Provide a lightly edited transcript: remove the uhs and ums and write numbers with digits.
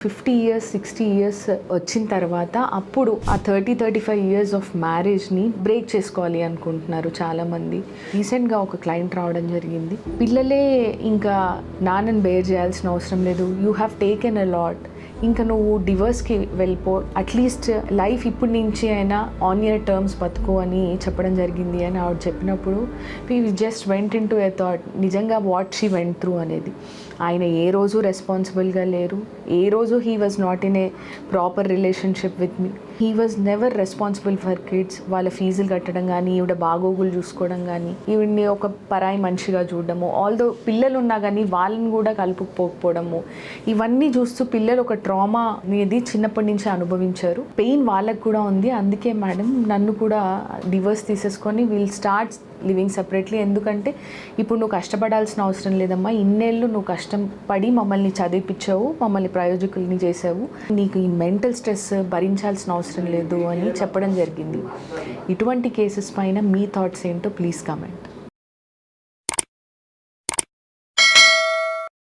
50 years 60 years వచ్చిన తర్వాత అప్పుడు ఆ 35 ఇయర్స్ ఆఫ్ మ్యారేజ్ని బ్రేక్ చేసుకోవాలి అనుకుంటున్నారు చాలామంది. రీసెంట్గా ఒక క్లయింట్ రావడం జరిగింది. పిల్లలే ఇంకా నాన్నని బేర్ చేయాల్సిన అవసరం లేదు, you have taken a lot, ఇంకా నువ్వు డివోర్స్కి వెళ్ళిపో, అట్లీస్ట్ లైఫ్ ఇప్పటి నుంచి అయినా ఆన్ యువర్ టర్మ్స్ బతుకు అని చెప్పడం జరిగింది అని ఆవిడ చెప్పినప్పుడు we just went in to a thought, నిజంగా వాట్ షీ వెంట్ త్రూ అనేది. ఆయన ఏ రోజు రెస్పాన్సిబుల్గా లేరు, ఏ రోజు he was not in a proper relationship with me, he was never responsible for kids. వాళ్ళ ఫీజులు కట్టడం కానీ, ఈవిడ బాగోగులు చూసుకోవడం కానీ, ఈవిడ్ని ఒక పరాయి మనిషిగా చూడడము, ఆల్దో పిల్లలు ఉన్నా కానీ వాళ్ళని కూడా కలుపుకోకపోవడము, ఇవన్నీ చూస్తూ పిల్లలు ఒక ట్రామా అనేది చిన్నప్పటి నుంచి అనుభవించారు. పెయిన్ వాళ్ళకు కూడా ఉంది. అందుకే మేడం నన్ను కూడా డివోర్స్ తీసేసుకొని వీల్ స్టార్ట్ లివింగ్ సపరేట్లీ. ఎందుకంటే ఇప్పుడు నువ్వు కష్టపడాల్సిన అవసరం లేదమ్మా, ఇన్నేళ్ళు నువ్వు కష్టపడి మమ్మల్ని చదివిపించావు, మమ్మల్ని ప్రయోజకుల్ని చేసావు, నీకు ఈ మెంటల్ స్ట్రెస్ భరించాల్సిన అవసరం లేదు అని చెప్పడం జరిగింది. ఇటువంటి కేసెస్ పైన మీ థాట్స్ ఏంటో ప్లీజ్ కామెంట్.